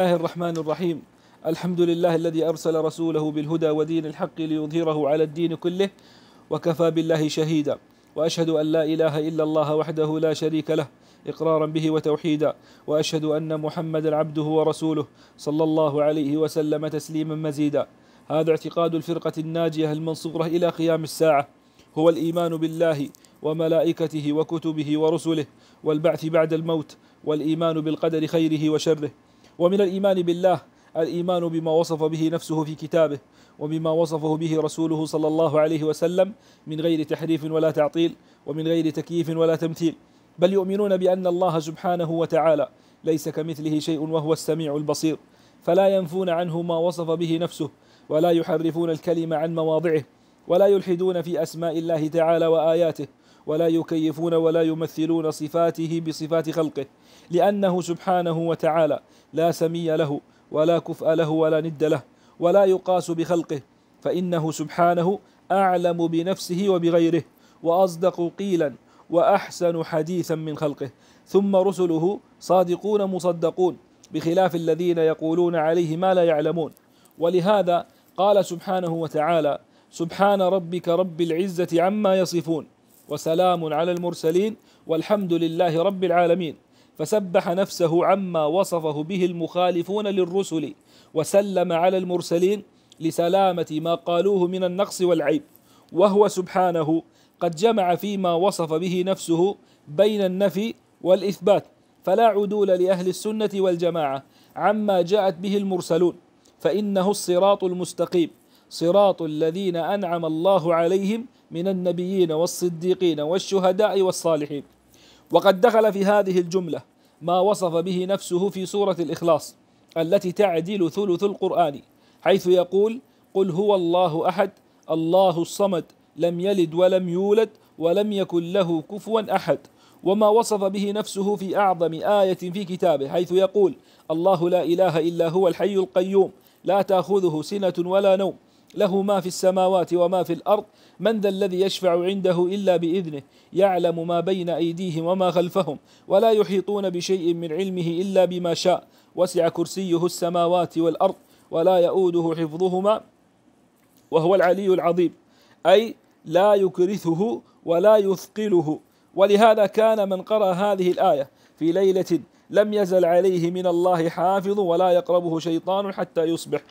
الله الرحمن الرحيم. الحمد لله الذي أرسل رسوله بالهدى ودين الحق ليظهره على الدين كله، وكفى بالله شهيدا. وأشهد أن لا إله إلا الله وحده لا شريك له إقرارا به وتوحيدا، وأشهد أن محمدا عبده ورسوله صلى الله عليه وسلم تسليما مزيدا. هذا اعتقاد الفرقة الناجية المنصورة إلى قيام الساعة، هو الإيمان بالله وملائكته وكتبه ورسله والبعث بعد الموت، والإيمان بالقدر خيره وشره. ومن الإيمان بالله الإيمان بما وصف به نفسه في كتابه، وبما وصفه به رسوله صلى الله عليه وسلم من غير تحريف ولا تعطيل، ومن غير تكييف ولا تمثيل، بل يؤمنون بأن الله سبحانه وتعالى ليس كمثله شيء وهو السميع البصير، فلا ينفون عنه ما وصف به نفسه، ولا يحرفون الكلمة عن مواضعه، ولا يلحدون في أسماء الله تعالى وآياته، ولا يكيفون ولا يمثلون صفاته بصفات خلقه، لأنه سبحانه وتعالى لا سمي له ولا كفء له ولا ند له، ولا يقاس بخلقه، فإنه سبحانه أعلم بنفسه وبغيره، وأصدق قيلا وأحسن حديثا من خلقه. ثم رسله صادقون مصدقون، بخلاف الذين يقولون عليه ما لا يعلمون. ولهذا قال سبحانه وتعالى: سبحان ربك رب العزة عما يصفون، وسلام على المرسلين، والحمد لله رب العالمين. فسبح نفسه عما وصفه به المخالفون للرسل، وسلم على المرسلين لسلامة ما قالوه من النقص والعيب. وهو سبحانه قد جمع فيما وصف به نفسه بين النفي والإثبات، فلا عدول لأهل السنة والجماعة عما جاءت به المرسلون، فإنه الصراط المستقيم، صراط الذين أنعم الله عليهم من النبيين والصديقين والشهداء والصالحين. وقد دخل في هذه الجملة ما وصف به نفسه في سورة الإخلاص التي تعدل ثلث القرآن، حيث يقول: قل هو الله أحد الله الصمد لم يلد ولم يولد ولم يكن له كفوا أحد. وما وصف به نفسه في أعظم آية في كتابه، حيث يقول: الله لا إله إلا هو الحي القيوم لا تأخذه سنة ولا نوم له ما في السماوات وما في الأرض من ذا الذي يشفع عنده إلا بإذنه يعلم ما بين أيديهم وما خلفهم ولا يحيطون بشيء من علمه إلا بما شاء وسع كرسيه السماوات والأرض ولا يؤوده حفظهما وهو العلي العظيم، أي لا يكرثه ولا يثقله. ولهذا كان من قرأ هذه الآية في ليلة لم يزل عليه من الله حافظ ولا يقربه شيطان حتى يصبح.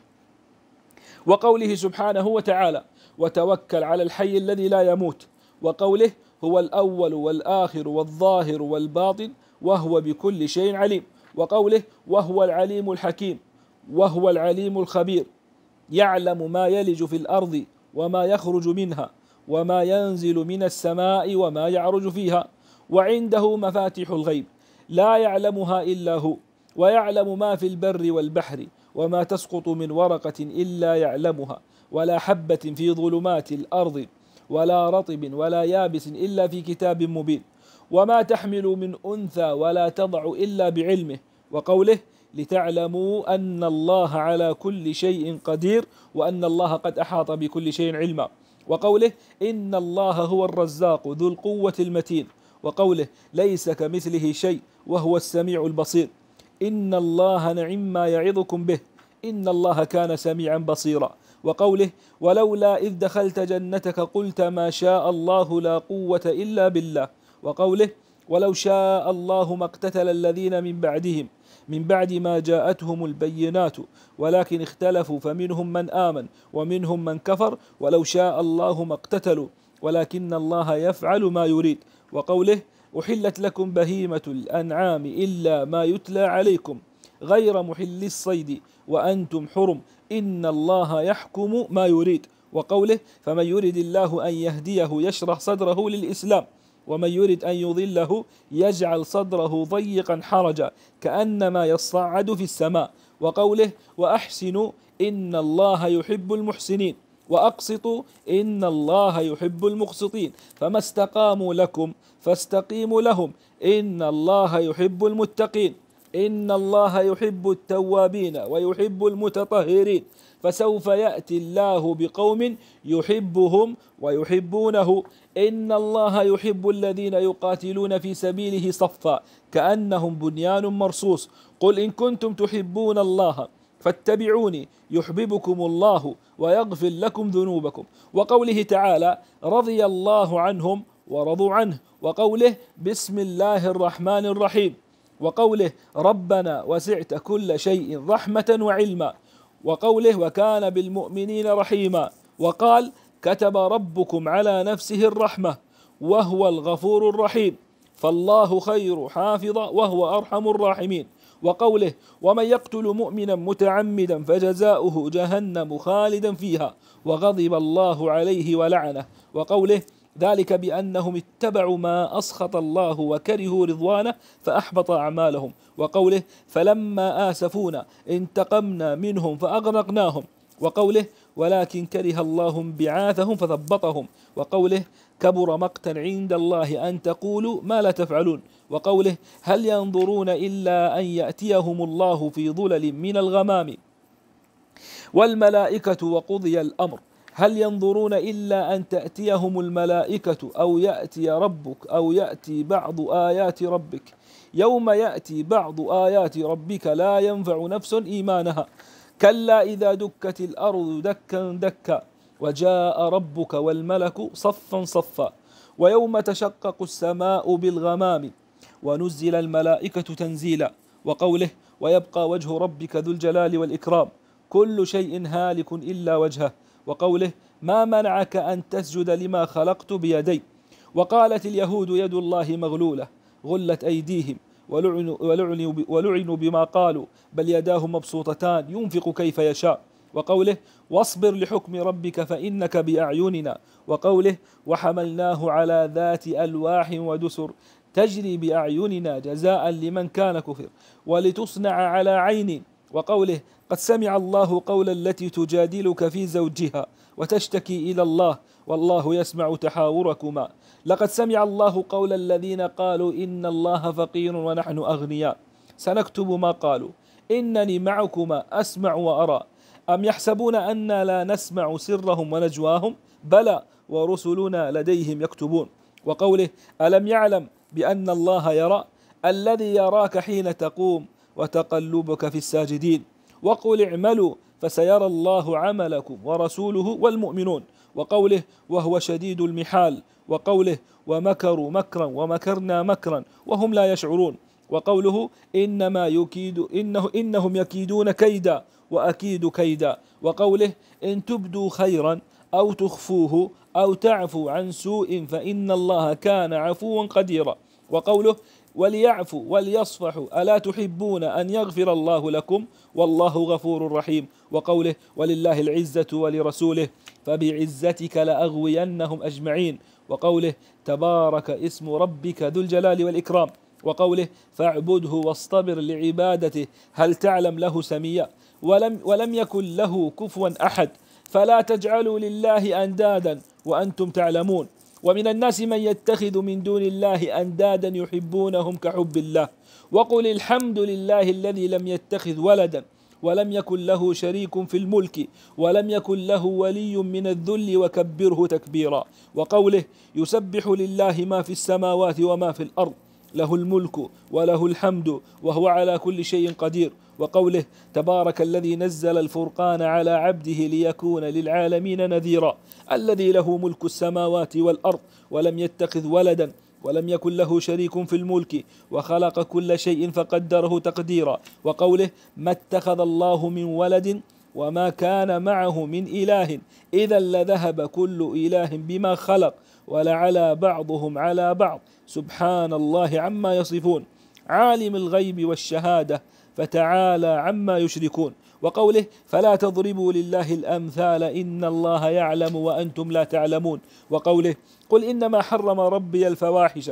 وقوله سبحانه وتعالى: وتوكل على الحي الذي لا يموت، وقوله: هو الأول والآخر والظاهر والباطن وهو بكل شيء عليم، وقوله: وهو العليم الحكيم، وهو العليم الخبير، يعلم ما يلج في الأرض وما يخرج منها وما ينزل من السماء وما يعرج فيها، وعنده مفاتيح الغيب لا يعلمها إلا هو، ويعلم ما في البر والبحر وما تسقط من ورقة إلا يعلمها، ولا حبة في ظلمات الأرض ولا رطب ولا يابس إلا في كتاب مبين، وما تحمل من أنثى ولا تضع إلا بعلمه. وقوله: لتعلموا أن الله على كل شيء قدير وأن الله قد أحاط بكل شيء علما. وقوله: إن الله هو الرزاق ذو القوة المتين. وقوله: ليس كمثله شيء وهو السميع البصير. إن الله نعم ما يعظكم به إن الله كان سميعا بصيرا. وقوله: ولولا إذ دخلت جنتك قلت ما شاء الله لا قوة إلا بالله. وقوله: ولو شاء الله ما اقتتل الذين من بعدهم من بعد ما جاءتهم البينات ولكن اختلفوا فمنهم من آمن ومنهم من كفر ولو شاء الله ما اقتتلوا ولكن الله يفعل ما يريد. وقوله: أحلت لكم بهيمة الأنعام إلا ما يتلى عليكم غير محل الصيد وأنتم حرم إن الله يحكم ما يريد. وقوله: فمن يرد الله أن يهديه يشرح صدره للإسلام ومن يرد أن يضله يجعل صدره ضيقا حرجا كأنما يصعد في السماء. وقوله: وأحسنوا إن الله يحب المحسنين وأقسطوا إن الله يحب المقسطين فما استقاموا لكم فاستقيموا لهم إن الله يحب المتقين إن الله يحب التوابين ويحب المتطهرين. فسوف يأتي الله بقوم يحبهم ويحبونه إن الله يحب الذين يقاتلون في سبيله صفا كأنهم بنيان مرصوص قل إن كنتم تحبون الله فاتبعوني يحببكم الله ويغفر لكم ذنوبكم. وقوله تعالى رضي الله عنهم ورضوا عنه. وقوله بسم الله الرحمن الرحيم. وقوله ربنا وسعت كل شيء رحمة وعلما. وقوله وكان بالمؤمنين رحيما. وقال كتب ربكم على نفسه الرحمة وهو الغفور الرحيم فالله خير حافظا وهو أرحم الراحمين. وقوله ومن يقتل مؤمنا متعمدا فجزاؤه جهنم خالدا فيها وغضب الله عليه ولعنه. وقوله ذلك بأنهم اتبعوا ما أسخط الله وكرهوا رضوانه فأحبط أعمالهم. وقوله فلما آسفونا انتقمنا منهم فأغرقناهم. وقوله ولكن كره الله انبعاثهم فثبطهم. وقوله كبر مقتا عند الله أن تقولوا ما لا تفعلون. وقوله هل ينظرون إلا أن يأتيهم الله في ظلل من الغمام والملائكة وقضي الأمر. هل ينظرون إلا أن تأتيهم الملائكة أو يأتي ربك أو يأتي بعض آيات ربك يوم يأتي بعض آيات ربك لا ينفع نفس إيمانها كلا إذا دكت الأرض دكا دكا وجاء ربك والملك صفا صفا ويوم تشقق السماء بالغمام ونزل الملائكة تنزيلا. وقوله ويبقى وجه ربك ذو الجلال والإكرام كل شيء هالك إلا وجهه. وقوله ما منعك أن تسجد لما خلقت بيدي. وقالت اليهود يد الله مغلولة غلت أيديهم ولعنوا بما قالوا بل يداه مبسوطتان ينفق كيف يشاء. وقوله واصبر لحكم ربك فإنك بأعيننا. وقوله وحملناه على ذات ألواح ودسر تجري بأعيننا جزاء لمن كان كفر ولتصنع على عين. وقوله قد سمع الله قول التي تجادلك في زوجها وتشتكي إلى الله والله يسمع تحاوركما لقد سمع الله قول الذين قالوا إن الله فقير ونحن أغنياء سنكتب ما قالوا إنني معكما أسمع وأرى أم يحسبون أنا لا نسمع سرهم ونجواهم بلى ورسلنا لديهم يكتبون. وقوله ألم يعلم بأن الله يرى الذي يراك حين تقوم وتقلبك في الساجدين. وقل اعملوا فسيرى الله عملكم ورسوله والمؤمنون. وقوله وهو شديد المحال. وقوله ومكروا مكرا ومكرنا مكرا وهم لا يشعرون. وقوله إنهم يكيدون كيدا وأكيد كيدا. وقوله إن تبدوا خيرا أو تخفوه أو تعفوا عن سوء فإن الله كان عفوا قديرا. وقوله وليعفوا وليصفحوا ألا تحبون أن يغفر الله لكم والله غفور رحيم. وقوله ولله العزة ولرسوله فبعزتك لأغوينهم أجمعين. وقوله تبارك اسم ربك ذو الجلال والإكرام. وقوله فاعبده واصطبر لعبادته هل تعلم له سميا ولم يكن له كفوا أحد فلا تجعلوا لله أندادا وأنتم تعلمون. ومن الناس من يتخذ من دون الله أندادا يحبونهم كحب الله. وقل الحمد لله الذي لم يتخذ ولدا ولم يكن له شريك في الملك ولم يكن له ولي من الذل وكبره تكبيرا. وقوله يسبح لله ما في السماوات وما في الأرض له الملك وله الحمد وهو على كل شيء قدير. وقوله تبارك الذي نزل الفرقان على عبده ليكون للعالمين نذيرا الذي له ملك السماوات والأرض ولم يتخذ ولدا ولم يكن له شريك في الملك وخلق كل شيء فقدره تقديرا. وقوله ما اتخذ الله من ولد وما كان معه من إله إذا لذهب كل إله بما خلق ولعلى بعضهم على بعض سبحان الله عما يصفون عالم الغيب والشهادة فتعالى عما يشركون. وقوله فلا تضربوا لله الأمثال إن الله يعلم وأنتم لا تعلمون. وقوله قل إنما حرم ربي الفواحش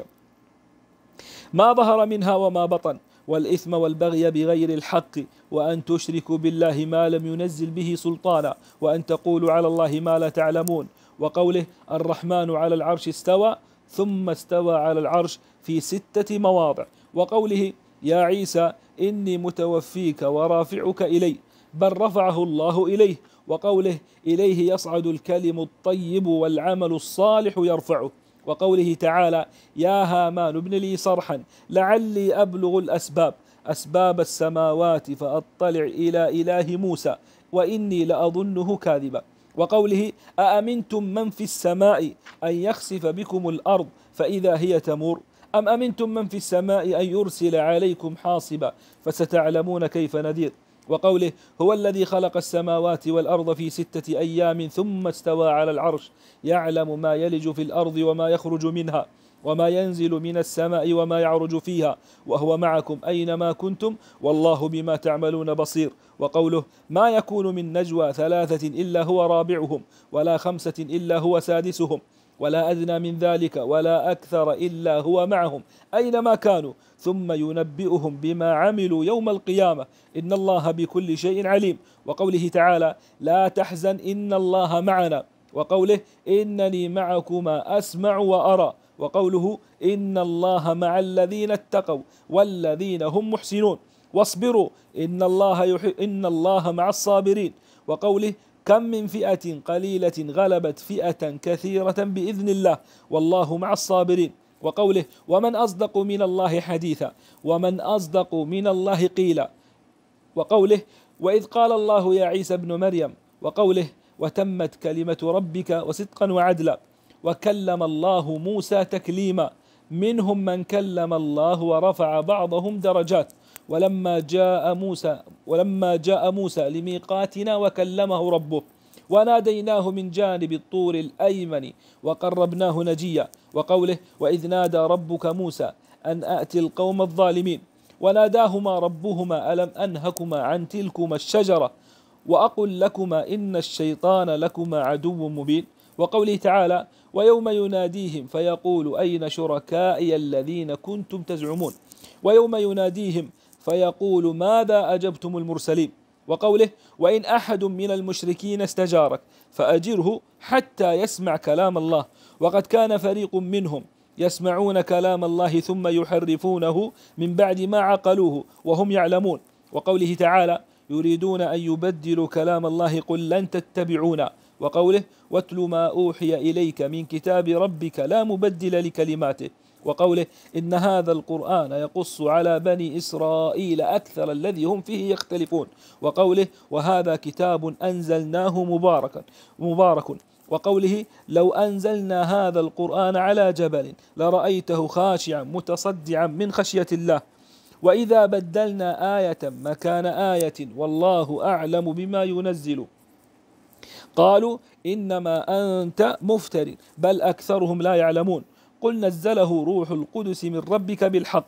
ما ظهر منها وما بطن والإثم والبغي بغير الحق وأن تشركوا بالله ما لم ينزل به سلطانا وأن تقولوا على الله ما لا تعلمون. وقوله الرحمن على العرش استوى ثم استوى على العرش في 6 مواضع. وقوله يا عيسى إني متوفيك ورافعك إلي بل رفعه الله إليه. وقوله إليه يصعد الكلم الطيب والعمل الصالح يرفعه. وقوله تعالى يا هامان ابن لي صرحا لعلي أبلغ الأسباب أسباب السماوات فأطلع إلى إله موسى وإني لأظنه كاذبا. وقوله أأمنتم من في السماء أن يخسف بكم الأرض فإذا هي تمور أم أمنتم من في السماء أن يرسل عليكم حاصبا فستعلمون كيف نذير. وقوله هو الذي خلق السماوات والأرض في 6 أيام ثم استوى على العرش يعلم ما يلج في الأرض وما يخرج منها وما ينزل من السماء وما يعرج فيها وهو معكم أينما كنتم والله بما تعملون بصير. وقوله ما يكون من نجوى 3 إلا هو رابعهم ولا 5 إلا هو سادسهم ولا أدنى من ذلك ولا أكثر إلا هو معهم أينما كانوا ثم ينبئهم بما عملوا يوم القيامة إن الله بكل شيء عليم. وقوله تعالى لا تحزن إن الله معنا. وقوله إنني معكما أسمع وأرى. وقوله إن الله مع الذين اتقوا والذين هم محسنون واصبروا إن الله مع الصابرين. وقوله كم من فئة قليلة غلبت فئة كثيرة بإذن الله والله مع الصابرين. وقوله ومن أصدق من الله حديثا ومن أصدق من الله قيلا. وقوله وإذ قال الله يا عيسى ابن مريم. وقوله وتمت كلمة ربك وصدقا وعدلا. وكلم الله موسى تكليما منهم من كلم الله ورفع بعضهم درجات ولما جاء موسى لميقاتنا وكلمه ربه وناديناه من جانب الطور الأيمن وقربناه نجيا. وقوله وإذ نادى ربك موسى أن آت القوم الظالمين وناداهما ربهما ألم أنهكما عن تلكما الشجرة وأقل لكما إن الشيطان لكما عدو مبين. وقوله تعالى ويوم يناديهم فيقول أين شركائي الذين كنتم تزعمون ويوم يناديهم فيقول ماذا أجبتم المرسلين. وقوله وإن أحد من المشركين استجارك فأجره حتى يسمع كلام الله وقد كان فريق منهم يسمعون كلام الله ثم يحرفونه من بعد ما عقلوه وهم يعلمون. وقوله تعالى يريدون أن يبدلوا كلام الله قل لن تتبعونا. وقوله واتل ما أوحي إليك من كتاب ربك لا مبدل لكلماته. وقوله إن هذا القرآن يقص على بني إسرائيل أكثر الذي هم فيه يختلفون. وقوله وهذا كتاب أنزلناه مبارك. وقوله لو أنزلنا هذا القرآن على جبل لرأيته خاشعا متصدعا من خشية الله وإذا بدلنا آية مكان آية والله أعلم بما ينزل قالوا إنما أنت مفتر بل أكثرهم لا يعلمون. قل نزله روح القدس من ربك بالحق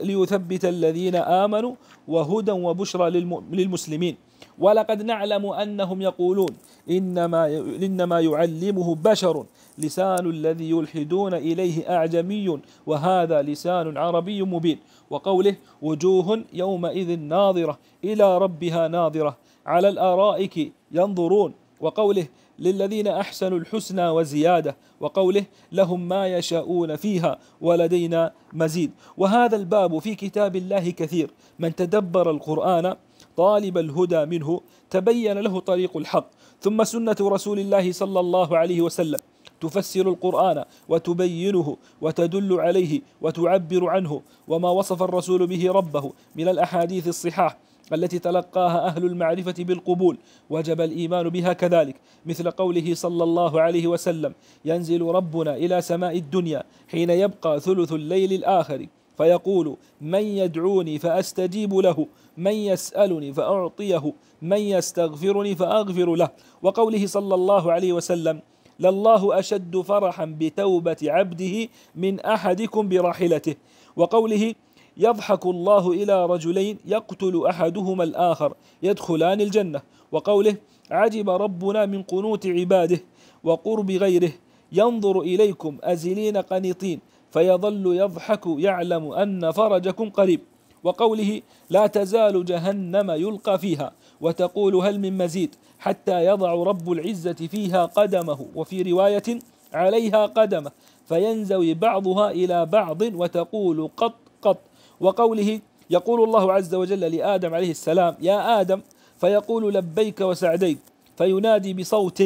ليثبت الذين آمنوا وهدى وبشرى للمسلمين. ولقد نعلم أنهم يقولون إنما يعلمه بشر لسان الذي يلحدون إليه أعجمي وهذا لسان عربي مبين. وقوله وجوه يومئذ ناظرة إلى ربها ناظرة على الآرائك ينظرون. وقوله للذين أحسنوا الحسنى وزيادة. وقوله لهم ما يشاءون فيها ولدينا مزيد. وهذا الباب في كتاب الله كثير من تدبر القرآن طالب الهدى منه تبين له طريق الحق ثم سنة رسول الله صلى الله عليه وسلم تفسر القرآن وتبينه وتدل عليه وتعبر عنه وما وصف الرسول به ربه من الأحاديث الصحاح التي تلقاها أهل المعرفة بالقبول وجب الإيمان بها كذلك مثل قوله صلى الله عليه وسلم ينزل ربنا إلى سماء الدنيا حين يبقى ثلث الليل الآخر فيقول من يدعوني فأستجيب له من يسألني فأعطيه من يستغفرني فأغفر له. وقوله صلى الله عليه وسلم لله أشد فرحا بتوبة عبده من أحدكم براحلته. وقوله يضحك الله إلى رجلين يقتل أحدهما الآخر يدخلان الجنة. وقوله عجب ربنا من قنوت عباده وقرب غيره ينظر إليكم أزلين قنطين فيظل يضحك يعلم أن فرجكم قريب. وقوله لا تزال جهنم يلقى فيها وتقول هل من مزيد حتى يضع رب العزة فيها قدمه وفي رواية عليها قدمه فينزوي بعضها إلى بعض وتقول قط قط. وقوله يقول الله عز وجل لآدم عليه السلام يا آدم فيقول لبيك وسعديك فينادي بصوت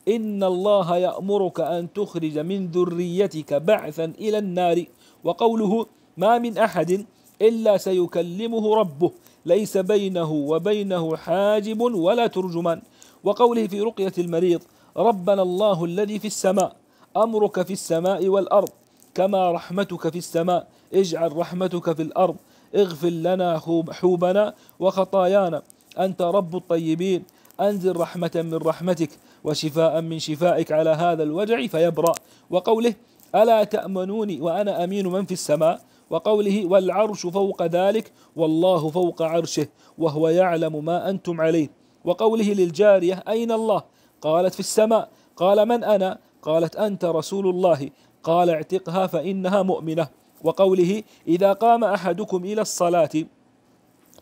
إن الله يأمرك أن تخرج من ذريتك بعثا إلى النار. وقوله ما من أحد إلا سيكلمه ربه ليس بينه وبينه حاجب ولا ترجمان. وقوله في رقية المريض: ربنا الله الذي في السماء، أمرك في السماء والأرض، كما رحمتك في السماء اجعل رحمتك في الأرض، اغفر لنا حوبنا وخطايانا، أنت رب الطيبين، أنزل رحمة من رحمتك وشفاء من شفائك على هذا الوجع فيبرأ. وقوله: ألا تأمنوني وأنا أمين من في السماء. وقوله: والعرش فوق ذلك والله فوق عرشه وهو يعلم ما أنتم عليه. وقوله للجارية: أين الله؟ قالت: في السماء. قال: من أنا؟ قالت: أنت رسول الله. قال: اعتقها فإنها مؤمنة. وقوله: إذا قام أحدكم إلى الصلاة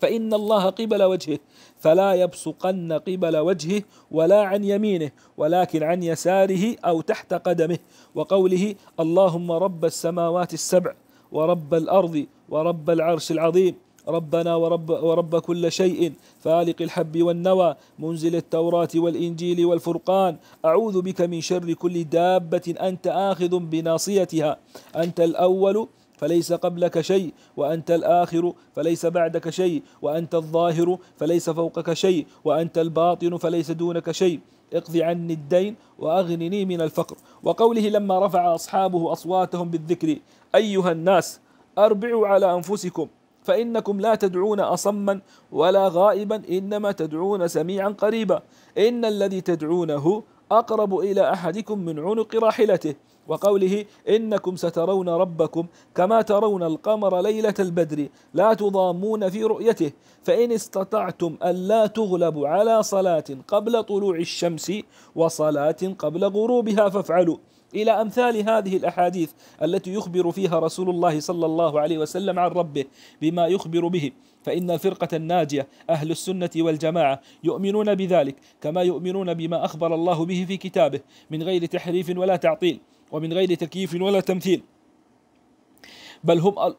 فإن الله قبل وجهه فلا يبصقن قبل وجهه ولا عن يمينه ولكن عن يساره أو تحت قدمه. وقوله: اللهم رب السماوات السبع ورب الأرض ورب العرش العظيم، ربنا ورب كل شيء، فالق الحب والنوى، منزل التوراة والإنجيل والفرقان، أعوذ بك من شر كل دابة أنت آخذ بناصيتها، أنت الأول فليس قبلك شيء، وأنت الآخر فليس بعدك شيء، وأنت الظاهر فليس فوقك شيء، وأنت الباطن فليس دونك شيء، اقض عني الدين وأغنني من الفقر. وقوله لما رفع أصحابه أصواتهم بالذكر: أيها الناس أربعوا على أنفسكم فإنكم لا تدعون أصما ولا غائبا إنما تدعون سميعا قريبا، إن الذي تدعونه أقرب إلى أحدكم من عنق راحلته. وقوله: إنكم سترون ربكم كما ترون القمر ليلة البدر لا تضامون في رؤيته، فإن استطعتم ألا تغلبوا على صلاة قبل طلوع الشمس وصلاة قبل غروبها فافعلوا، إلى أمثال هذه الأحاديث التي يخبر فيها رسول الله صلى الله عليه وسلم عن ربه بما يخبر به. فإن الفرقة الناجية أهل السنة والجماعة يؤمنون بذلك كما يؤمنون بما أخبر الله به في كتابه من غير تحريف ولا تعطيل ومن غير تكييف ولا تمثيل،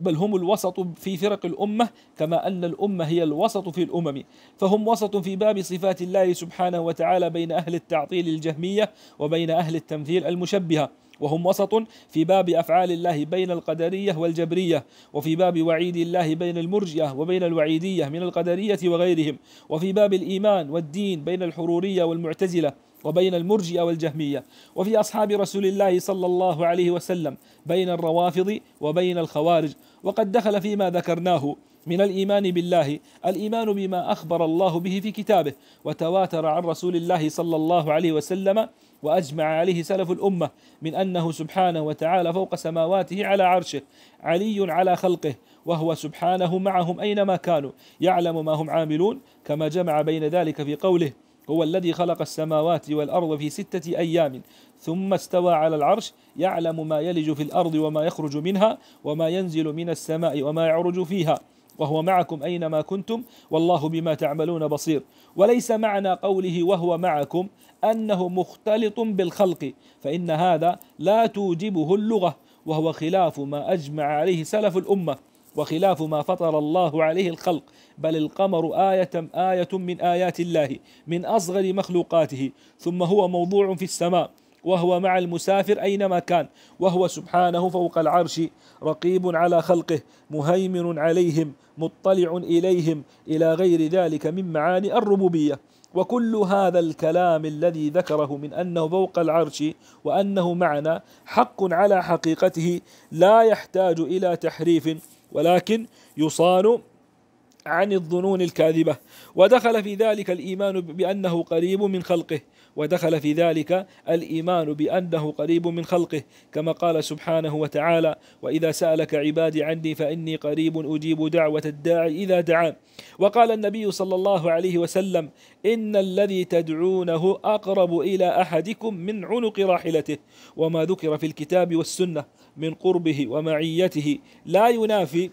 بل هم الوسط في فرق الأمة، كما أن الأمة هي الوسط في الأمم، فهم وسط في باب صفات الله سبحانه وتعالى بين أهل التعطيل الجهمية وبين أهل التمثيل المشبهة، وهم وسط في باب أفعال الله بين القدرية والجبرية، وفي باب وعيد الله بين المرجئة وبين الوعيدية من القدرية وغيرهم، وفي باب الإيمان والدين بين الحرورية والمعتزلة وبين المرجئة والجهمية، وفي أصحاب رسول الله صلى الله عليه وسلم بين الروافض وبين الخوارج. وقد دخل فيما ذكرناه من الإيمان بالله الإيمان بما أخبر الله به في كتابه وتواتر عن رسول الله صلى الله عليه وسلم وأجمع عليه سلف الأمة من أنه سبحانه وتعالى فوق سماواته على عرشه، علي على خلقه، وهو سبحانه معهم أينما كانوا، يعلم ما هم عاملون، كما جمع بين ذلك في قوله: هو الذي خلق السماوات والأرض في 6 أيام ثم استوى على العرش، يعلم ما يلج في الأرض وما يخرج منها وما ينزل من السماء وما يعرج فيها، وهو معكم أينما كنتم والله بما تعملون بصير. وليس معنى قوله وهو معكم أنه مختلط بالخلق، فإن هذا لا توجبه اللغة، وهو خلاف ما أجمع عليه سلف الأمة وخلاف ما فطر الله عليه الخلق، بل القمر آية من آيات الله من أصغر مخلوقاته، ثم هو موضوع في السماء وهو مع المسافر أينما كان، وهو سبحانه فوق العرش رقيب على خلقه مهيمن عليهم مطلع إليهم، إلى غير ذلك من معاني الربوبية. وكل هذا الكلام الذي ذكره من أنه فوق العرش وأنه معنا حق على حقيقته لا يحتاج إلى تحريف، ولكن يصان عن الظنون الكاذبة. ودخل في ذلك الإيمان بأنه قريب من خلقه، ودخل في ذلك الإيمان بأنه قريب من خلقه، كما قال سبحانه وتعالى: وإذا سألك عبادي عني فإني قريب أجيب دعوة الداعي إذا دعان. وقال النبي صلى الله عليه وسلم: إن الذي تدعونه أقرب إلى أحدكم من عنق راحلته. وما ذكر في الكتاب والسنة من قربه ومعيته لا ينافي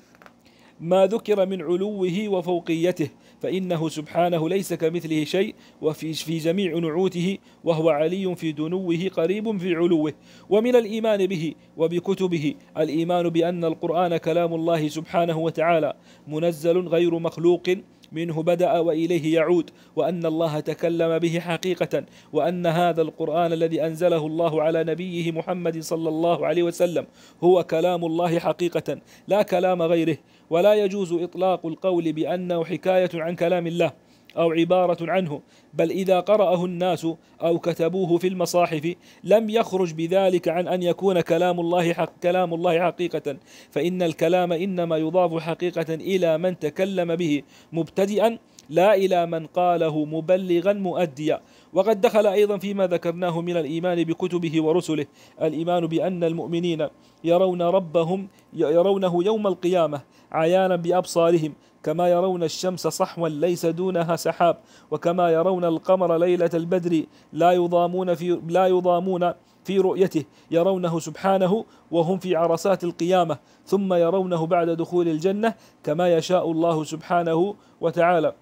ما ذكر من علوه وفوقيته، فإنه سبحانه ليس كمثله شيء وفي جميع نعوته، وهو علي في دنوه قريب في علوه. ومن الإيمان به وبكتبه الإيمان بأن القرآن كلام الله سبحانه وتعالى منزل غير مخلوق منه بدأ وإليه يعود، وأن الله تكلم به حقيقة، وأن هذا القرآن الذي أنزله الله على نبيه محمد صلى الله عليه وسلم هو كلام الله حقيقة لا كلام غيره. ولا يجوز إطلاق القول بأنه حكاية عن كلام الله أو عبارة عنه، بل إذا قرأه الناس أو كتبوه في المصاحف لم يخرج بذلك عن أن يكون كلام الله حقيقة، فإن الكلام إنما يضاف حقيقة إلى من تكلم به مبتدئا، لا إلى من قاله مبلغا مؤديا. وقد دخل أيضا فيما ذكرناه من الإيمان بكتبه ورسله الإيمان بأن المؤمنين يرون ربهم يرونه يوم القيامة عيانا بأبصارهم، كما يرون الشمس صحوا ليس دونها سحاب، وكما يرون القمر ليلة البدر لا يضامون في رؤيته، يرونه سبحانه وهم في عرصات القيامة، ثم يرونه بعد دخول الجنة كما يشاء الله سبحانه وتعالى.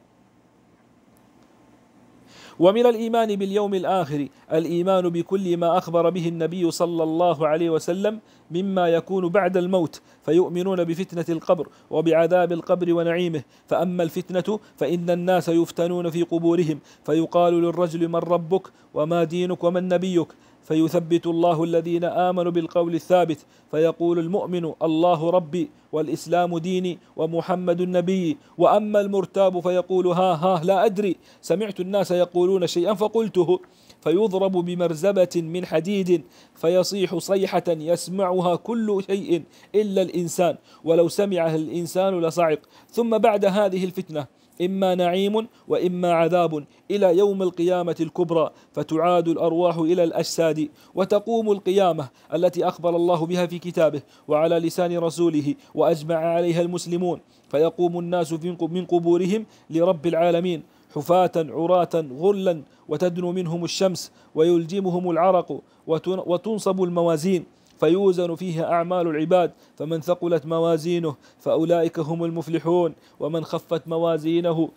ومن الإيمان باليوم الآخر الإيمان بكل ما أخبر به النبي صلى الله عليه وسلم مما يكون بعد الموت، فيؤمنون بفتنة القبر وبعذاب القبر ونعيمه. فأما الفتنة فإن الناس يفتنون في قبورهم، فيقال للرجل من ربك وما دينك ومن نبيك، فيثبت الله الذين آمنوا بالقول الثابت، فيقول المؤمن الله ربي والإسلام ديني ومحمد النبي. وأما المرتاب فيقول ها لا أدري، سمعت الناس يقولون شيئا فقلته، فيضرب بمرزبة من حديد فيصيح صيحة يسمعها كل شيء إلا الإنسان، ولو سمعها الإنسان لصعق. ثم بعد هذه الفتنة إما نعيم وإما عذاب إلى يوم القيامة الكبرى، فتعاد الأرواح إلى الأجساد، وتقوم القيامة التي أخبر الله بها في كتابه وعلى لسان رسوله وأجمع عليها المسلمون، فيقوم الناس من قبورهم لرب العالمين حفاة عراة غرلا، وتدنو منهم الشمس ويلجمهم العرق، وتنصب الموازين فيوزن فيها أعمال العباد، فمن ثقلت موازينه فأولئك هم المفلحون، ومن خفت موازينه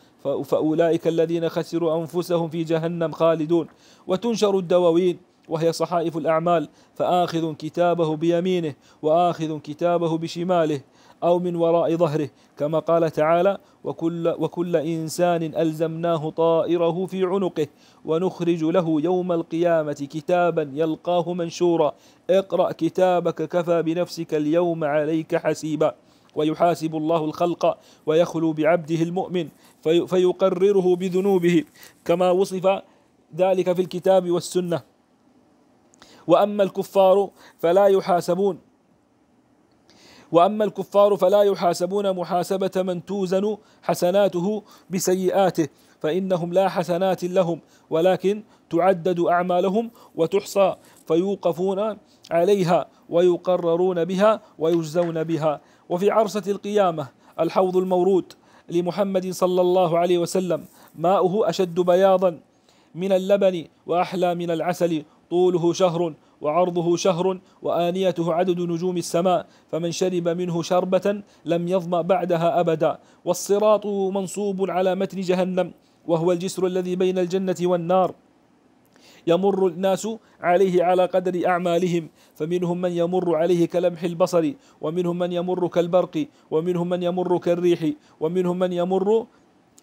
فأولئك الذين خسروا أنفسهم في جهنم خالدون. وتنشر الدواوين وهي صحائف الأعمال، فآخذ كتابه بيمينه وآخذ كتابه بشماله أو من وراء ظهره، كما قال تعالى وكل إنسان ألزمناه طائره في عنقه ونخرج له يوم القيامة كتابا يلقاه منشورا اقرأ كتابك كفى بنفسك اليوم عليك حسيبا. ويحاسب الله الخلق ويخلو بعبده المؤمن فيقرره بذنوبه كما وصف ذلك في الكتاب والسنة. وأما الكفار فلا يحاسبون محاسبة من توزن حسناته بسيئاته، فإنهم لا حسنات لهم، ولكن تعدد أعمالهم وتحصى، فيوقفون عليها ويقررون بها ويجزون بها. وفي عرصة القيامة الحوض المورود لمحمد صلى الله عليه وسلم ماؤه أشد بياضا من اللبن وأحلى من العسل، طوله شهر وعرضه شهر وآنيته عدد نجوم السماء، فمن شرب منه شربة لم يظمأ بعدها أبدا. والصراط منصوب على متن جهنم، وهو الجسر الذي بين الجنة والنار، يمر الناس عليه على قدر أعمالهم، فمنهم من يمر عليه كلمح البصر، ومنهم من يمر كالبرق، ومنهم من يمر كالريح، ومنهم من يمر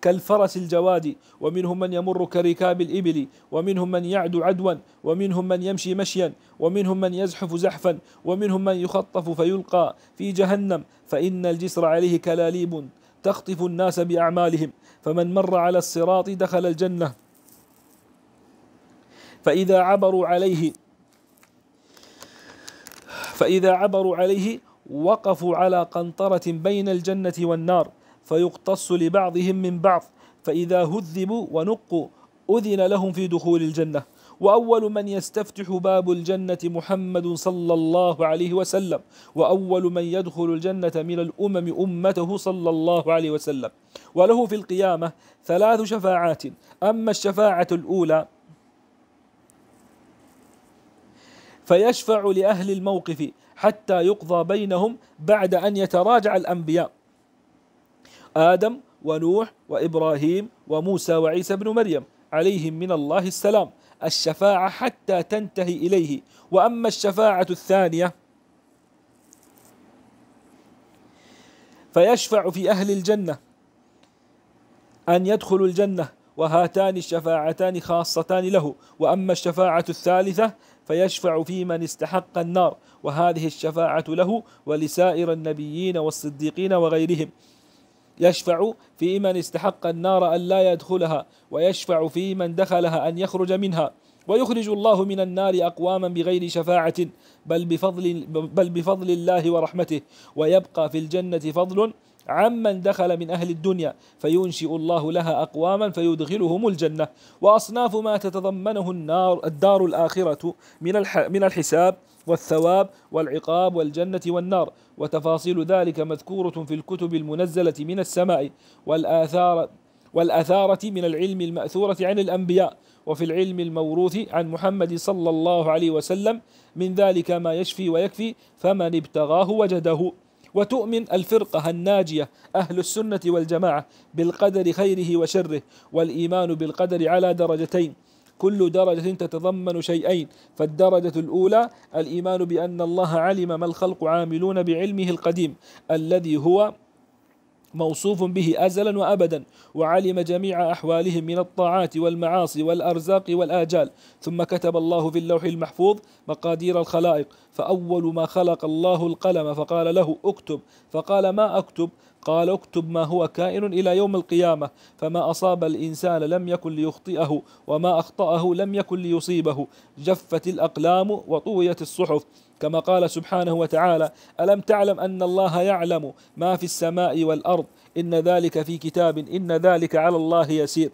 كالفرس الجواد، ومنهم من يمر كركاب الإبل، ومنهم من يعدو عدوا، ومنهم من يمشي مشيا، ومنهم من يزحف زحفا، ومنهم من يخطف فيلقى في جهنم، فإن الجسر عليه كلاليب تخطف الناس بأعمالهم، فمن مر على الصراط دخل الجنة. فإذا عبروا عليه وقفوا على قنطرة بين الجنة والنار، فيقتص لبعضهم من بعض، فإذا هذبوا ونقوا أذن لهم في دخول الجنة. وأول من يستفتح باب الجنة محمد صلى الله عليه وسلم، وأول من يدخل الجنة من الأمم أمته صلى الله عليه وسلم. وله في القيامة 3 شفاعات. أما الشفاعة الأولى فيشفع لأهل الموقف حتى يقضى بينهم بعد أن يتراجع الأنبياء آدم ونوح وإبراهيم وموسى وعيسى بن مريم عليهم من الله السلام الشفاعة حتى تنتهي إليه. وأما الشفاعة الثانية فيشفع في أهل الجنة أن يدخلوا الجنة، وهاتان الشفاعتان خاصتان له. وأما الشفاعة الثالثة فيشفع في من استحق النار، وهذه الشفاعة له ولسائر النبيين والصديقين وغيرهم. يشفع في من استحق النار أن لا يدخلها، ويشفع في من دخلها أن يخرج منها. ويخرج الله من النار أقواما بغير شفاعة بل بفضل الله ورحمته، ويبقى في الجنة فضل عمن دخل من أهل الدنيا، فينشئ الله لها أقواما فيدخلهم الجنة. وأصناف ما تتضمنه الدار الآخرة من الحساب والثواب والعقاب والجنة والنار، وتفاصيل ذلك مذكورة في الكتب المنزلة من السماء والآثارة من العلم المأثورة عن الأنبياء، وفي العلم الموروث عن محمد صلى الله عليه وسلم، من ذلك ما يشفي ويكفي، فمن ابتغاه وجده. وتؤمن الفرقة الناجية أهل السنة والجماعة بالقدر خيره وشره، والإيمان بالقدر على درجتين، كل درجة تتضمن شيئين. فالدرجة الأولى الإيمان بأن الله علم ما الخلق عاملون بعلمه القديم الذي هو موصوف به أزلا وأبدا، وعلم جميع أحوالهم من الطاعات والمعاصي والأرزاق والآجال. ثم كتب الله في اللوح المحفوظ مقادير الخلائق، فأول ما خلق الله القلم فقال له اكتب، فقال ما أكتب؟ قال اكتب ما هو كائن إلى يوم القيامة، فما أصاب الإنسان لم يكن ليخطئه، وما أخطأه لم يكن ليصيبه. جفت الأقلام وطويت الصحف، كما قال سبحانه وتعالى: ألم تعلم أن الله يعلم ما في السماء والأرض، إن ذلك في كتاب، إن ذلك على الله يسير.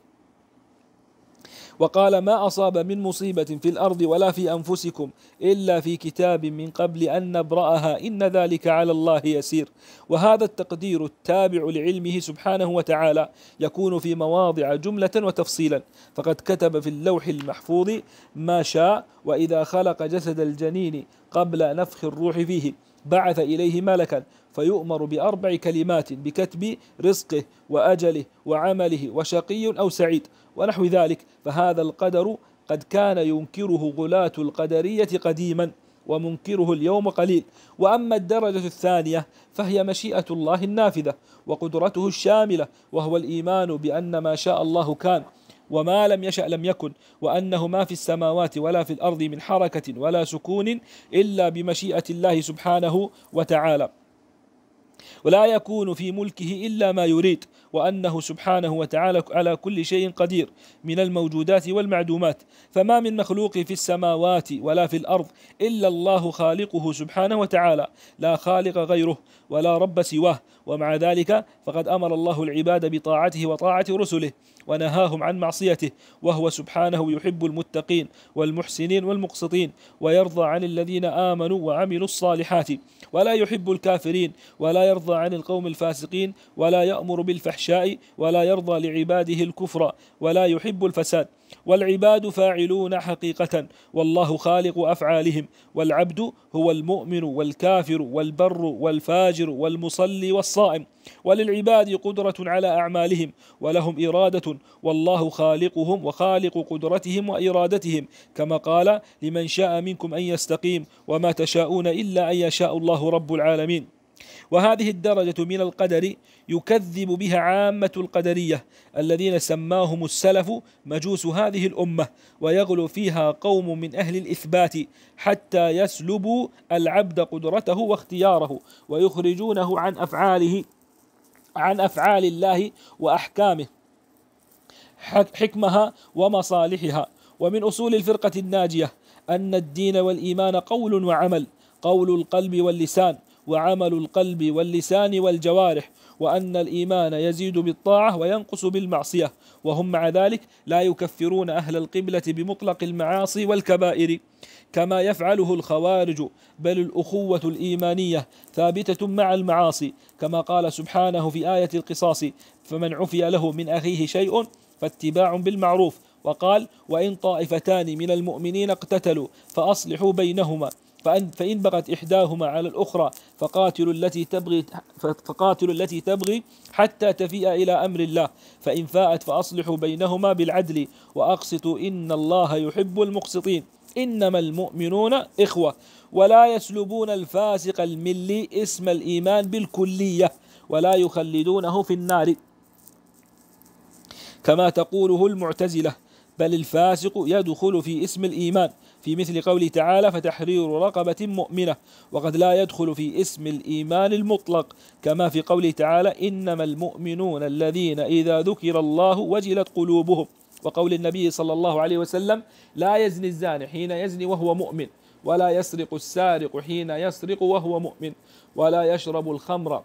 وقال: ما أصاب من مصيبة في الأرض ولا في أنفسكم إلا في كتاب من قبل أن نبرأها، إن ذلك على الله يسير. وهذا التقدير التابع لعلمه سبحانه وتعالى يكون في مواضع جملة وتفصيلا، فقد كتب في اللوح المحفوظ ما شاء: وإذا خلق جسد الجنين قبل نفخ الروح فيه بعث إليه ملكا فيؤمر بأربع كلمات بكتب رزقه وأجله وعمله وشقي أو سعيد ونحو ذلك. فهذا القدر قد كان ينكره غلاة القدرية قديما، ومنكره اليوم قليل. وأما الدرجة الثانية فهي مشيئة الله النافذة وقدرته الشاملة، وهو الإيمان بأن ما شاء الله كان، وما لم يشأ لم يكن، وأنه ما في السماوات ولا في الأرض من حركة ولا سكون إلا بمشيئة الله سبحانه وتعالى، ولا يكون في ملكه إلا ما يريد، وأنه سبحانه وتعالى على كل شيء قدير من الموجودات والمعدومات. فما من مخلوق في السماوات ولا في الأرض إلا الله خالقه سبحانه وتعالى، لا خالق غيره ولا رب سواه. ومع ذلك فقد أمر الله العباد بطاعته وطاعة رسله، ونهاهم عن معصيته، وهو سبحانه يحب المتقين والمحسنين والمقسطين، ويرضى عن الذين آمنوا وعملوا الصالحات، ولا يحب الكافرين، ولا يرضى عن القوم الفاسقين، ولا يأمر بالفحشاء، ولا يرضى لعباده الكفر، ولا يحب الفساد. والعباد فاعلون حقيقة، والله خالق أفعالهم. والعبد هو المؤمن والكافر والبر والفاجر والمصلي والصائم، وللعباد قدرة على أعمالهم ولهم إرادة، والله خالقهم وخالق قدرتهم وإرادتهم، كما قال: لمن شاء منكم أن يستقيم وما تشاءون إلا أن يشاء الله رب العالمين. وهذه الدرجة من القدر يكذب بها عامة القدرية الذين سماهم السلف مجوس هذه الأمة، ويغلو فيها قوم من أهل الإثبات حتى يسلبوا العبد قدرته واختياره، ويخرجونه عن أفعال الله وأحكامه حكمها ومصالحها. ومن أصول الفرقة الناجية أن الدين والإيمان قول وعمل، قول القلب واللسان، وعمل القلب واللسان والجوارح، وأن الإيمان يزيد بالطاعة وينقص بالمعصية، وهم مع ذلك لا يكفرون أهل القبلة بمطلق المعاصي والكبائر كما يفعله الخوارج، بل الأخوة الإيمانية ثابتة مع المعاصي، كما قال سبحانه في آية القصاص: فمن عفي له من أخيه شيء فاتباع بالمعروف. وقال: وإن طائفتان من المؤمنين اقتتلوا فأصلحوا بينهما، فإن بغت إحداهما على الأخرى فقاتلوا التي تبغي حتى تفيء إلى أمر الله، فإن فاءت فأصلحوا بينهما بالعدل وأقسطوا إن الله يحب المقسطين. إنما المؤمنون إخوة. ولا يسلبون الفاسق الملي اسم الإيمان بالكلية، ولا يخلدونه في النار. كما تقوله المعتزلة، بل الفاسق يدخل في اسم الإيمان في مثل قوله تعالى فتحرير رقبة مؤمنة، وقد لا يدخل في اسم الإيمان المطلق كما في قوله تعالى إنما المؤمنون الذين إذا ذكر الله وجلت قلوبهم، وقول النبي صلى الله عليه وسلم لا يزني الزاني حين يزني وهو مؤمن، ولا يسرق السارق حين يسرق وهو مؤمن، ولا يشرب الخمر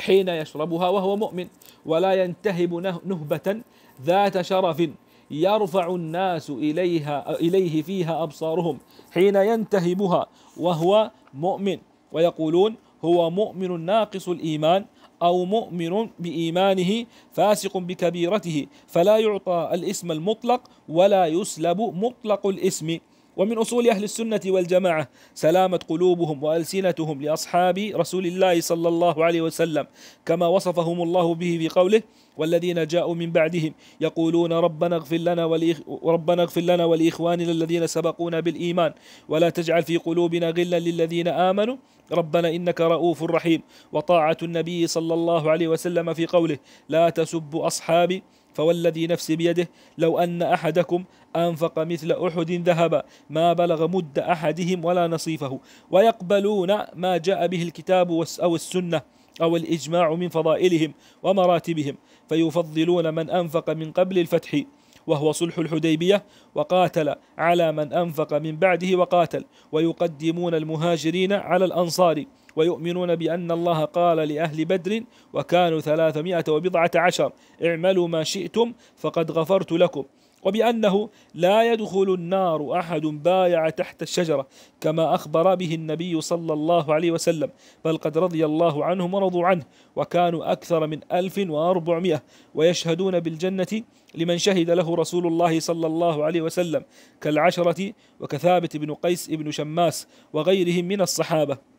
حين يشربها وهو مؤمن، ولا ينتهب نهبة ذات شرف يرفع الناس إليه فيها أبصارهم حين ينتهبها وهو مؤمن، ويقولون هو مؤمن ناقص الإيمان أو مؤمن بإيمانه فاسق بكبيرته، فلا يعطى الاسم المطلق ولا يسلب مطلق الاسم. ومن أصول أهل السنة والجماعة سلامة قلوبهم وألسنتهم لأصحاب رسول الله صلى الله عليه وسلم، كما وصفهم الله به في قوله والذين جاءوا من بعدهم يقولون ربنا اغفر لنا ولإخواننا الذين سبقونا بالإيمان ولا تجعل في قلوبنا غلا للذين آمنوا ربنا إنك رؤوف رحيم. وطاعة النبي صلى الله عليه وسلم في قوله لا تسبوا أصحابي فوالذي نفسي بيده لو أن أحدكم أنفق مثل أحد ذهبا ما بلغ مد أحدهم ولا نصيفه. ويقبلون ما جاء به الكتاب أو السنة أو الإجماع من فضائلهم ومراتبهم، فيفضلون من أنفق من قبل الفتح وهو صلح الحديبية وقاتل على من أنفق من بعده وقاتل، ويقدمون المهاجرين على الأنصار، ويؤمنون بأن الله قال لأهل بدر وكانوا 310 اعملوا ما شئتم فقد غفرت لكم، وبأنه لا يدخل النار أحد بايع تحت الشجرة كما أخبر به النبي صلى الله عليه وسلم، بل قد رضي الله عنهم ورضوا عنه وكانوا أكثر من 1400 ويشهدون بالجنة لمن شهد له رسول الله صلى الله عليه وسلم كالعشرة وكثابت بن قيس بن شماس وغيرهم من الصحابة.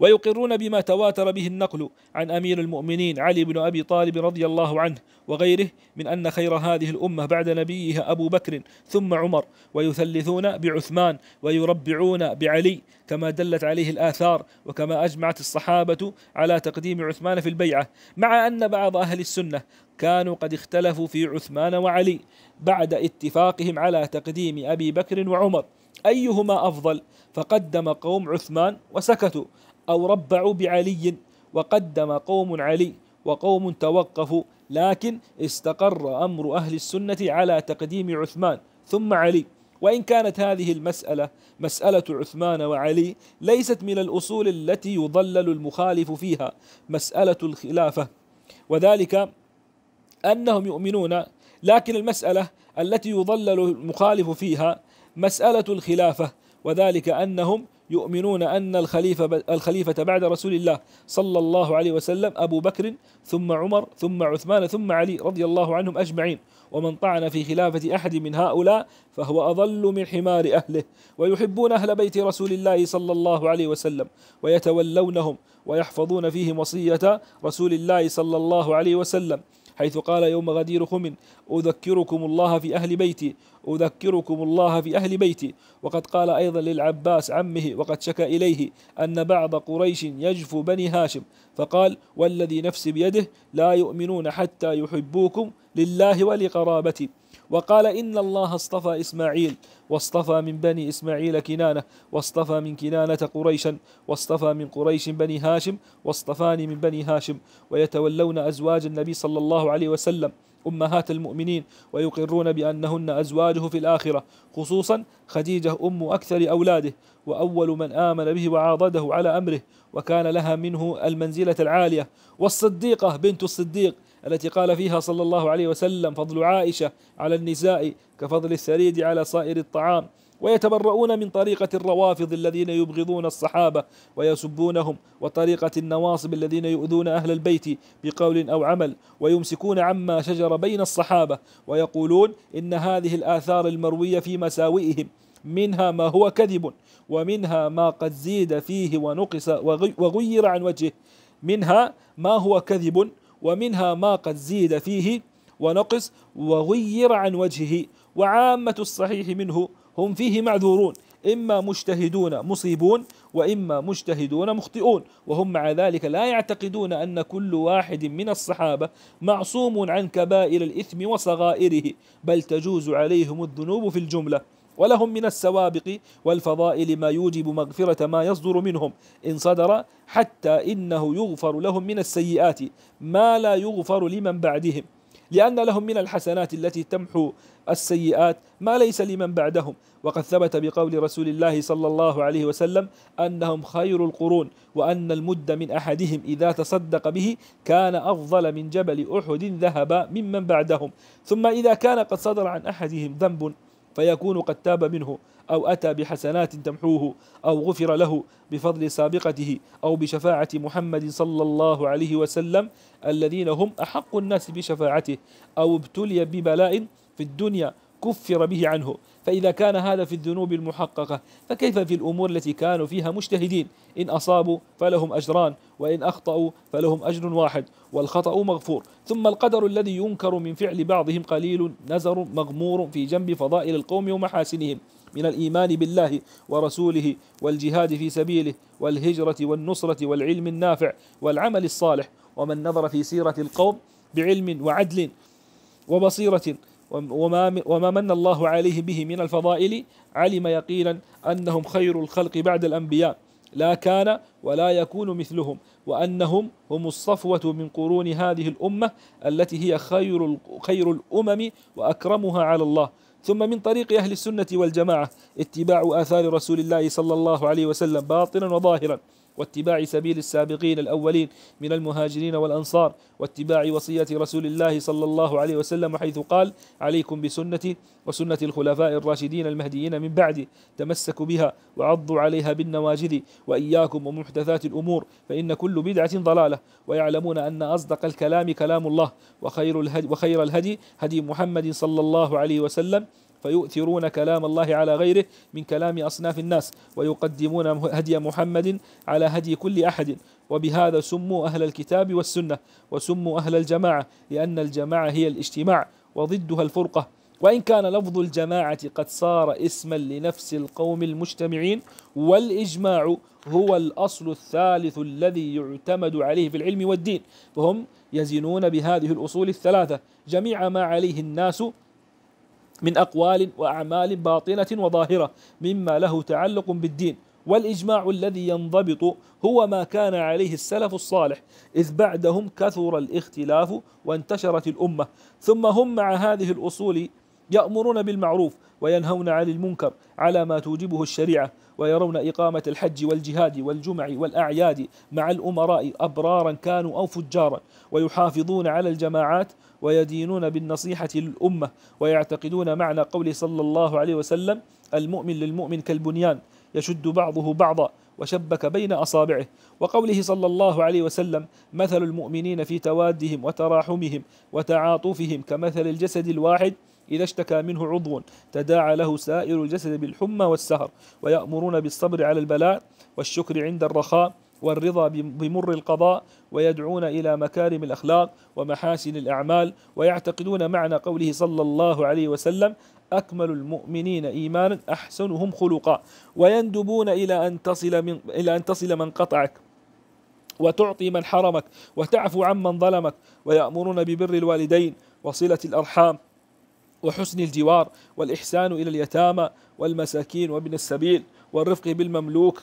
ويقرون بما تواتر به النقل عن أمير المؤمنين علي بن أبي طالب رضي الله عنه وغيره من أن خير هذه الأمة بعد نبيها أبو بكر ثم عمر، ويثلثون بعثمان ويربعون بعلي كما دلت عليه الآثار، وكما أجمعت الصحابة على تقديم عثمان في البيعة، مع أن بعض أهل السنة كانوا قد اختلفوا في عثمان وعلي بعد اتفاقهم على تقديم أبي بكر وعمر أيهما أفضل، فقدم قوم عثمان وسكتوا، أو ربعوا بعلي وقدم قوم علي، وقوم توقفوا، لكن استقر أمر أهل السنة على تقديم عثمان ثم علي. وإن كانت هذه المسألة مسألة عثمان وعلي ليست من الأصول التي يضلل المخالف فيها مسألة الخلافة، وذلك أنهم يؤمنون، لكن المسألة التي يضلل المخالف فيها مسألة الخلافة، وذلك أنهم يؤمنون أن الخليفة بعد رسول الله صلى الله عليه وسلم أبو بكر ثم عمر ثم عثمان ثم علي رضي الله عنهم أجمعين، ومن طعن في خلافة أحد من هؤلاء فهو أضل من حمار أهله. ويحبون أهل بيت رسول الله صلى الله عليه وسلم ويتولونهم ويحفظون فيهم وصية رسول الله صلى الله عليه وسلم، حيث قال يوم غدير خم أذكركم الله في أهل بيتي أذكركم الله في أهل بيتي. وقد قال أيضا للعباس عمه وقد شكى إليه أن بعض قريش يجفو بني هاشم، فقال والذي نفسي بيده لا يؤمنون حتى يحبوكم لله ولقرابتي. وقال إن الله اصطفى إسماعيل واصطفى من بني إسماعيل كنانة واصطفى من كنانة قريشا واصطفى من قريش بني هاشم واصطفاني من بني هاشم. ويتولون أزواج النبي صلى الله عليه وسلم أمهات المؤمنين ويقرون بأنهن أزواجه في الآخرة، خصوصا خديجة أم أكثر أولاده وأول من آمن به وعاضده على أمره وكان لها منه المنزلة العالية، والصديقة بنت الصديق التي قال فيها صلى الله عليه وسلم فضل عائشة على النساء كفضل الثريد على سائر الطعام. ويتبرؤون من طريقة الروافض الذين يبغضون الصحابة ويسبونهم، وطريقة النواصب الذين يؤذون أهل البيت بقول أو عمل، ويمسكون عما شجر بين الصحابة، ويقولون إن هذه الآثار المروية في مساوئهم منها ما هو كذب ومنها ما قد زيد فيه ونقص وغير عن وجهه، منها ما هو كذب ومنها ما قد زيد فيه ونقص وغير عن وجهه، وعامة الصحيح منه هم فيه معذورون إما مجتهدون مصيبون وإما مجتهدون مخطئون، وهم مع ذلك لا يعتقدون أن كل واحد من الصحابة معصوم عن كبائر الإثم وصغائره، بل تجوز عليهم الذنوب في الجملة، ولهم من السوابق والفضائل ما يوجب مغفرة ما يصدر منهم إن صدر، حتى إنه يغفر لهم من السيئات ما لا يغفر لمن بعدهم، لأن لهم من الحسنات التي تمحو السيئات ما ليس لمن بعدهم. وقد ثبت بقول رسول الله صلى الله عليه وسلم أنهم خير القرون، وأن المد من أحدهم إذا تصدق به كان أفضل من جبل أحد ذهب ممن بعدهم. ثم إذا كان قد صدر عن أحدهم ذنب فيكون قد تاب منه، أو أتى بحسنات تمحوه، أو غفر له بفضل سابقته، أو بشفاعة محمد صلى الله عليه وسلم الذين هم أحق الناس بشفاعته، أو ابتلي ببلاء في الدنيا كفر به عنه. فإذا كان هذا في الذنوب المحققة، فكيف في الأمور التي كانوا فيها مجتهدين؟ إن أصابوا فلهم أجران، وإن أخطأوا فلهم أجر واحد، والخطأ مغفور. ثم القدر الذي ينكر من فعل بعضهم قليل نزر مغمور في جنب فضائل القوم ومحاسنهم من الإيمان بالله ورسوله والجهاد في سبيله والهجرة والنصرة والعلم النافع والعمل الصالح. ومن نظر في سيرة القوم بعلم وعدل وبصيرة وما من الله عليه به من الفضائل، علم يقينا أنهم خير الخلق بعد الأنبياء، لا كان ولا يكون مثلهم، وأنهم هم الصفوة من قرون هذه الأمة التي هي خير الأمم وأكرمها على الله. ثم من طريق أهل السنة والجماعة اتباع آثار رسول الله صلى الله عليه وسلم باطنا وظاهرا، واتباع سبيل السابقين الأولين من المهاجرين والأنصار، واتباع وصية رسول الله صلى الله عليه وسلم حيث قال: عليكم بسنتي وسنة الخلفاء الراشدين المهديين من بعدي، تمسكوا بها وعضوا عليها بالنواجذ، وإياكم ومحدثات الأمور فإن كل بدعة ضلالة. ويعلمون أن أصدق الكلام كلام الله، وخير الهدي هدي محمد صلى الله عليه وسلم، فيؤثرون كلام الله على غيره من كلام أصناف الناس، ويقدمون هدي محمد على هدي كل أحد. وبهذا سموا أهل الكتاب والسنة، وسموا أهل الجماعة، لأن الجماعة هي الاجتماع وضدها الفرقة. وإن كان لفظ الجماعة قد صار اسما لنفس القوم المجتمعين، والإجماع هو الأصل الثالث الذي يعتمد عليه في العلم والدين، فهم يزنون بهذه الأصول الثلاثة جميع ما عليه الناس من أقوال وأعمال باطنة وظاهرة مما له تعلق بالدين. والإجماع الذي ينضبط هو ما كان عليه السلف الصالح، إذ بعدهم كثر الاختلاف وانتشرت الأمة. ثم هم مع هذه الأصول يأمرون بالمعروف وينهون عن المنكر على ما توجبه الشريعة، ويرون إقامة الحج والجهاد والجمع والأعياد مع الأمراء أبرارا كانوا أو فجارا، ويحافظون على الجماعات ويدينون بالنصيحة للأمة، ويعتقدون معنى قول صلى الله عليه وسلم: المؤمن للمؤمن كالبنيان يشد بعضه بعضا وشبك بين أصابعه، وقوله صلى الله عليه وسلم: مثل المؤمنين في توادهم وتراحمهم وتعاطفهم كمثل الجسد الواحد إذا اشتكى منه عضو تداعى له سائر الجسد بالحمى والسهر. ويأمرون بالصبر على البلاء والشكر عند الرخاء والرضا بمر القضاء، ويدعون إلى مكارم الأخلاق ومحاسن الأعمال، ويعتقدون معنى قوله صلى الله عليه وسلم: أكمل المؤمنين إيمانا أحسنهم خلقا، ويندبون إلى أن تصل من قطعك، وتعطي من حرمك، وتعفو عمن ظلمك، ويأمرون ببر الوالدين وصلة الأرحام وحسن الجوار والإحسان إلى اليتامى والمساكين وابن السبيل والرفق بالمملوك،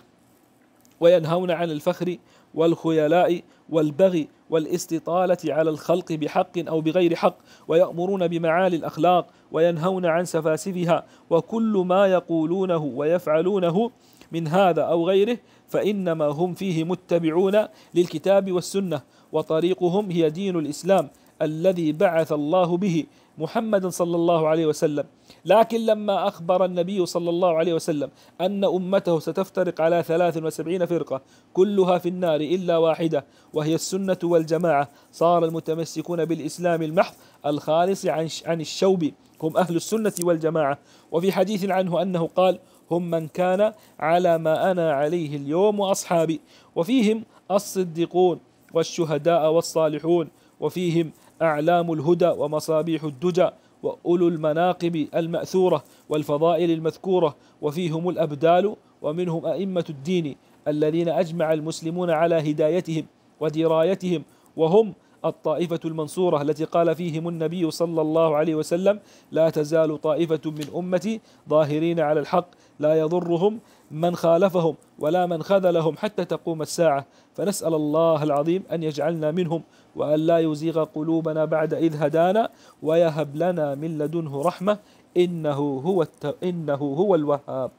وينهون عن الفخر والخيلاء والبغي والاستطالة على الخلق بحق أو بغير حق، ويأمرون بمعالي الأخلاق وينهون عن سفاسفها. وكل ما يقولونه ويفعلونه من هذا أو غيره فإنما هم فيه متبعون للكتاب والسنة، وطريقهم هي دين الإسلام الذي بعث الله به محمد صلى الله عليه وسلم. لكن لما أخبر النبي صلى الله عليه وسلم أن أمته ستفترق على 73 فرقة كلها في النار إلا واحدة وهي السنة والجماعة، صار المتمسكون بالإسلام المحض الخالص عن الشوب هم أهل السنة والجماعة. وفي حديث عنه أنه قال: هم من كان على ما أنا عليه اليوم وأصحابي، وفيهم الصديقون والشهداء والصالحون، وفيهم أعلام الهدى ومصابيح الدجى، وأولو المناقب المأثورة والفضائل المذكورة، وفيهم الأبدال، ومنهم أئمة الدين الذين أجمع المسلمون على هدايتهم ودرايتهم، وهم الطائفة المنصورة التي قال فيهم النبي صلى الله عليه وسلم: لا تزال طائفة من أمتي ظاهرين على الحق لا يضرهم من خالفهم ولا من خذلهم حتى تقوم الساعة. فنسأل الله العظيم أن يجعلنا منهم، وأن لا يزيغ قلوبنا بعد إذ هدانا، ويهب لنا من لدنه رحمة إنه هو الوهاب.